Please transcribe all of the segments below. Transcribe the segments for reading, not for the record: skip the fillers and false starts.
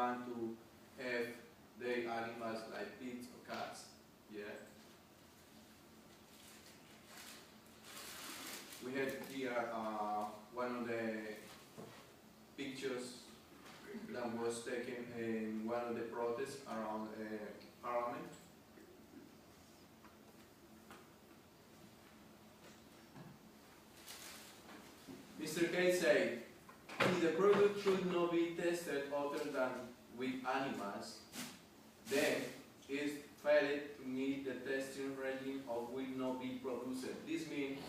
want to have their animals like pigs or cats. Yeah. We have here one of the pictures that was taken in one of the protests around Parliament. Mr. Kate said, if the product should not be tested other than with animals, then it failed to meet the testing regime or will not be produced. This means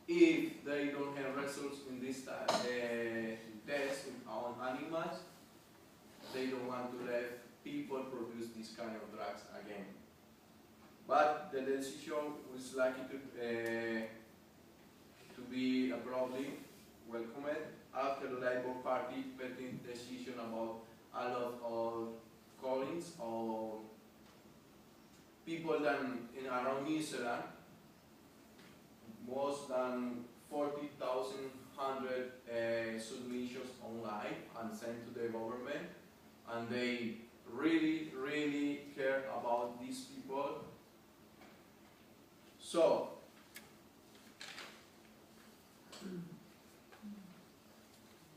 if they don't have results in this test on animals, they don't want to let people produce this kind of drugs again. But the decision was likely to be broadly welcomed after the Labour Party pending decision about a lot of callings or people that in around New Zealand, more than 40,100 submissions online and sent to the government, and they really care about these people. So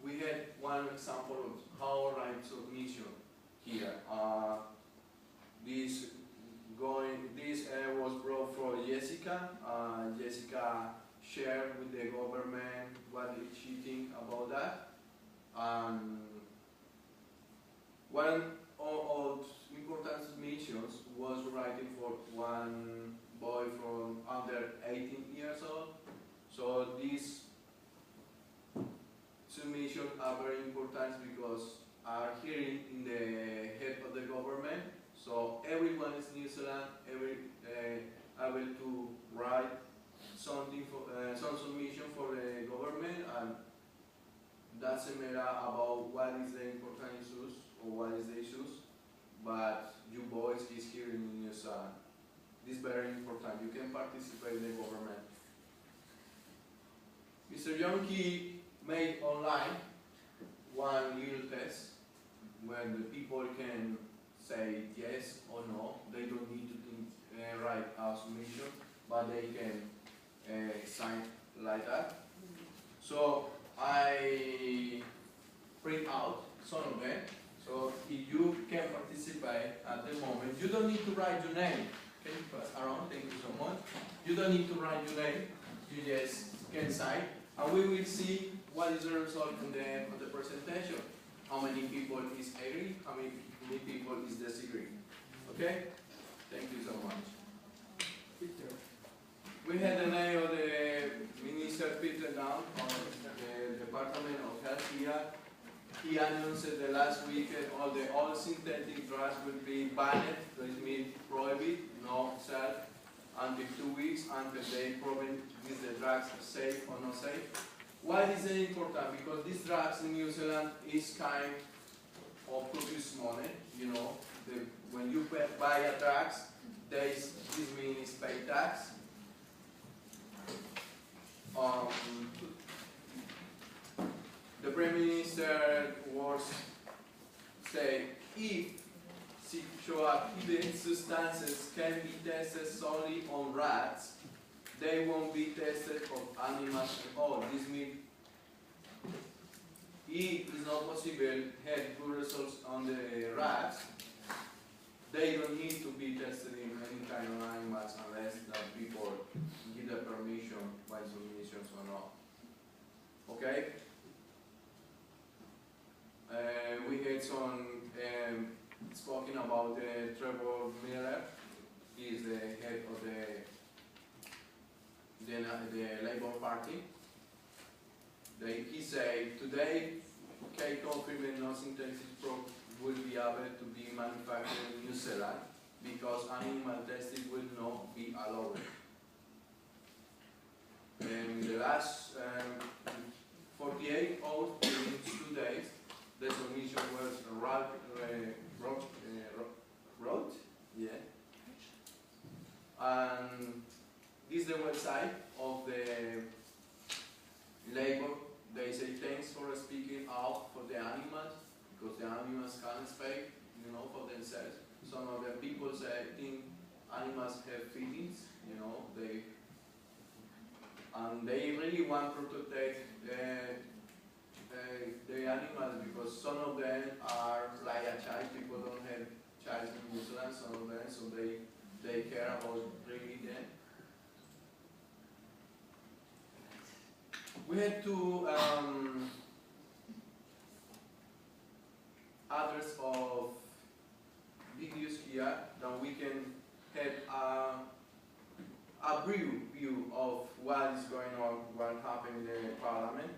we had one example of how right submission here. This was brought for Jessica. Jessica shared with the government what she thinks about that. One of important submissions was writing for one boy from under 18 years old. So these submissions are very important because are hearing in the head of the government. So everyone in New Zealand able to write something for some submission for the government, and doesn't matter about what is the important issues or what is the issues, but your voice is hearing in New Zealand. This is very important. You can participate in the government. Mr. Yonki made online one little test where the people can say yes or no. They don't need to write a submission, but they can sign like that. So I print out some of them. So if you can participate at the moment, you don't need to write your name. Can you pass around? Thank you so much. You don't need to write your name. You just can sign, and we will see what is the result in the end of the presentation. How many people is agree? How many people is disagree? Okay? Thank you so much. Peter. We had the name of the Minister Peter Down of the Department of Health here. He announced the last week all synthetic drugs will be banned, which means prohibited, no sell until 2 weeks until they prove if the drugs are safe or not safe. Why is it important? Because these drugs in New Zealand is kind of produce money. You know, when you buy a drugs, this means pay tax. The Prime Minister was say if psychoactive substances can be tested solely on rats, they won't be tested on animals at all. This means if it's not possible to have good results on the rats, they don't need to be tested in any kind of animals unless that people give the permission by submissions or not. Okay? We had some spoken about Trevor Miller. He is the head of the Labour Party. He said today, cake confirmed no synthetic product will be able to be manufactured in New Zealand because animal testing will not be allowed. In the last 48 hours, within 2 days, the submission was wrote, yeah. And this is the website of the Labour. They say thanks for speaking out for the animals, because the animals can't speak, you know, for themselves. Some of the people think animals have feelings, you know, and they really want to protect the animals because some of them are like a child. People don't have child in New Zealand, some of them, so they care about really them. We had two address of videos here that we can have a brief view of what is going on, what happened in the parliament.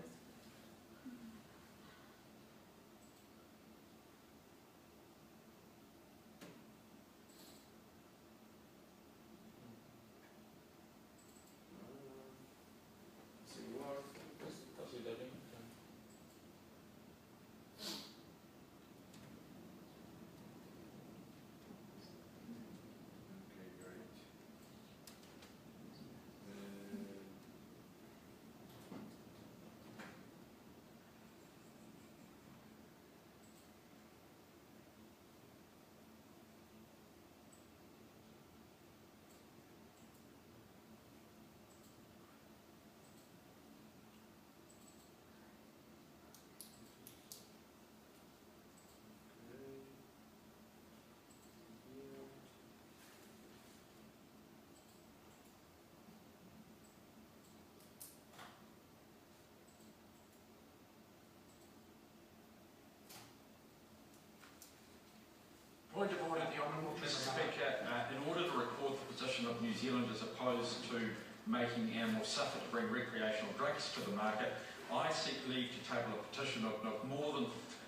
Point of order, the Honourable Mr. Speaker. In order to record the position of New Zealand as opposed to making animals suffer to bring recreational drugs to the market, I seek leave to table a petition of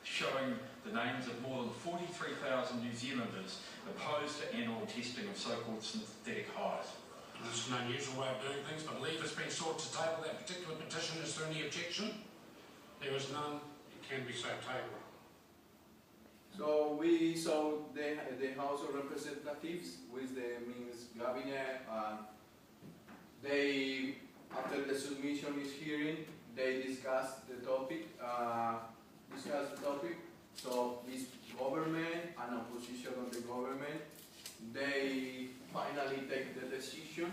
showing the names of more than 43,000 New Zealanders opposed to animal testing of so-called synthetic hides. This is an unusual way of doing things, but leave has been sought to table that particular petition. Is there any objection? There is none. It can be so tabled. So we saw the House of Representatives with the Minister Cabinet. They, after the submission is hearing, they discussed the topic. So this government and opposition of the government, they finally take the decision.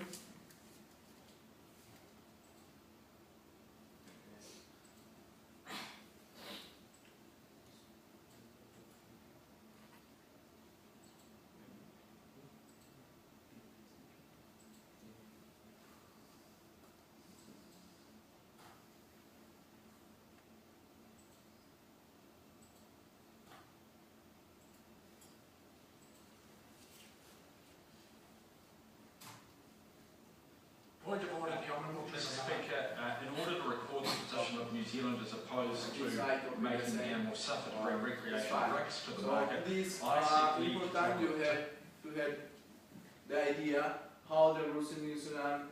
Point of order, the Honourable Mr. Speaker. In order to record the position of New Zealand as opposed to making animals suffer to bring recreational drugs to the market, This I seek leave important you have to have the idea how the rules in New Zealand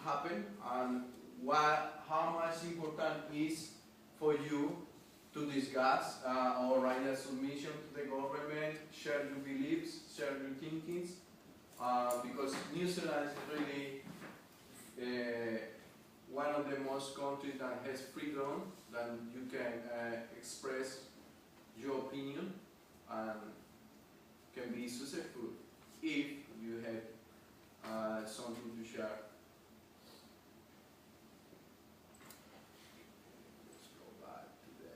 happen and how much important is for you to discuss or write a submission to the government, share your beliefs, share your thinkings, because New Zealand is really one of the most countries that has freedom, that you can express your opinion and can be successful if you have something to share. Let's go back to the...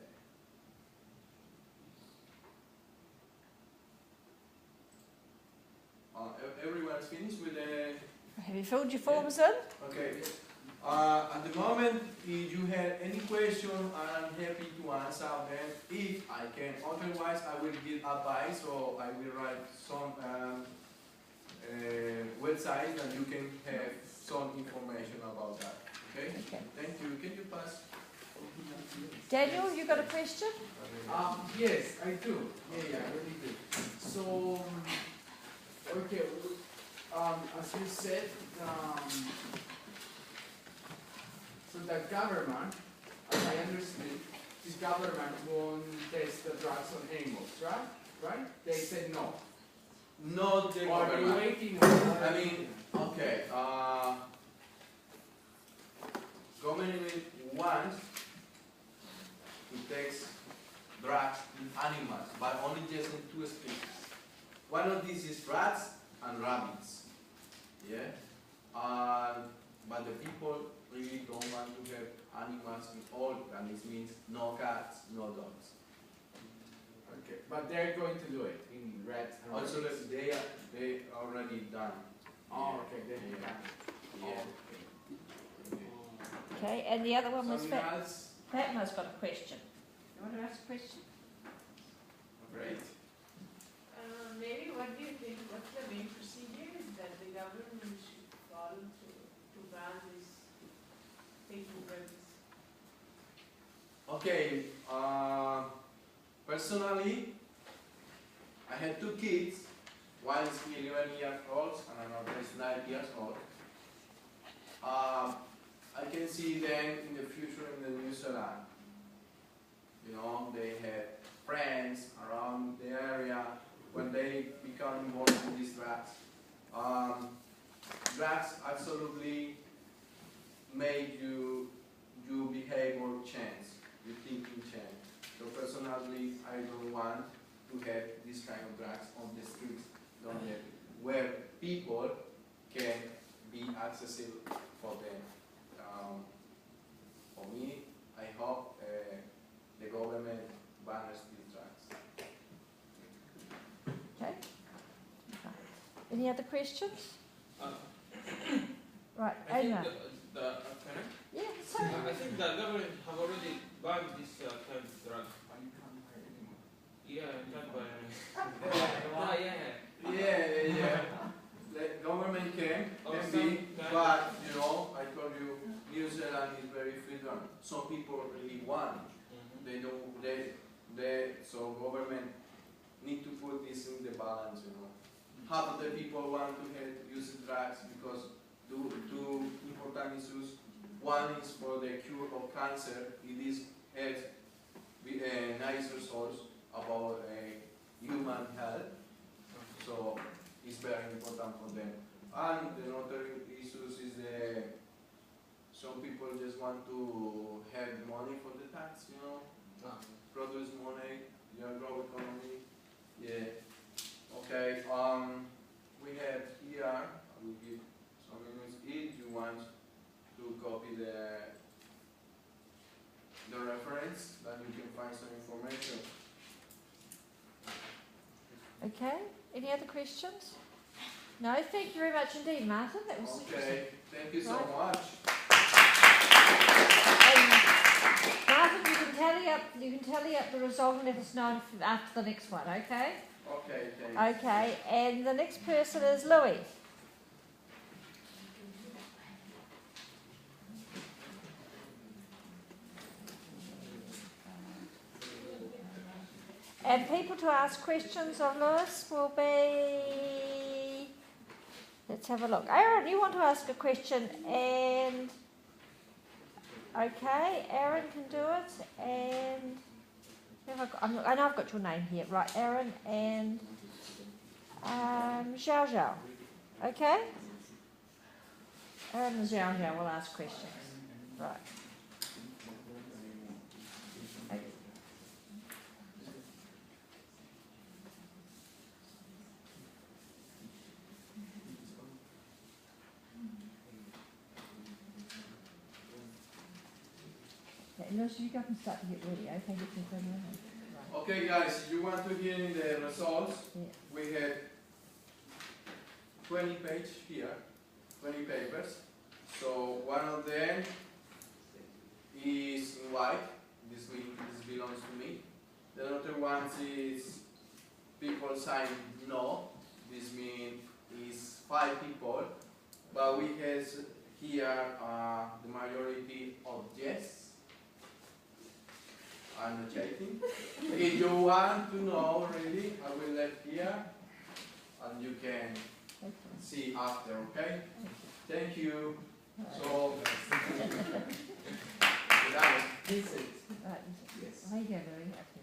everyone's finished with the... Have you filled your forms in? Okay. At the moment, if you have any question, I'm happy to answer them if I can. Otherwise, I will give advice or I will write some website that you can have some information about that. Okay? Okay. Thank you. Can you pass? Daniel, you got a question? Yes, I do. Yeah, I really do. So, okay, as you said, so the government, as I understood, this government won't test the drugs on animals, right? Right? They said no. Not the Or are you government. waiting on I mean, okay. Government wants one of these is rats and rabbits. Yeah, but the people really don't want to have animals in all, and this means no cats, no dogs. Okay, but they're going to do it in rats and Also, rabbits. they already done. Oh, okay, then you can. Yeah. Okay, and the other one was Something Fat. else? Fatma's got a question. You want to ask a question? Great. Maybe what do you think, what's the main procedure that the government should follow to ban this taking drugs? Okay, personally, I had two kids. One is 11 years old and another is 9 years old. I can see them in the future in the New Zealand. You know, they have friends around the area when they become involved in these drugs. Drugs absolutely make you behavior change, your thinking change. So personally, I don't want to have this kind of drugs on the streets, where people can be accessible for them. For me, I hope the government bans these drugs. Okay. Any other questions? Right, I think Adrian. can I? Yeah, sorry. I think the government have already banned this kind of drug. Yeah, can't buy any. Yeah. The government can be, but you know, I told you, New Zealand is very freedom. Some people really want. They don't. So government need to put this in the balance. You know, half of the people want to use drugs because two important issues. One is for the cure of cancer. It is nice results about human health. So it's very important for them. And the other issues is some people just want to have money for the tax, you know, produce money, grow economy. Yeah. Okay. We have here. I will give some minutes. If you want to copy the reference, then you can find some information. Okay, any other questions? No, thank you very much indeed, Martin. That was Okay. Thank you so Right. much. Martin, you can tally up the result and let us know after the next one, okay? Okay, thanks. Okay, and the next person is Louis. And people to ask questions of Lewis will be... Let's have a look. Aaron, you want to ask a question and... Okay, Aaron can do it and... I know I've got your name here. Right, Aaron and... Xiao Xiao. Okay? Aaron and Xiao Xiao will ask questions. Right. Okay. No, so you go and start to get ready. Okay, get your phone ready. Right. Okay, guys, you want to hear the results? Yeah. We had 20 pages here, 20 papers. So one of them is in white. This belongs to me. The other one is people sign no. This means is 5 people. But we have here the majority of yes. I'm not checking. If you want to know really, I will let here and you can see after, okay? Thank you. So, This is. Right. Yes. There you go, very happy.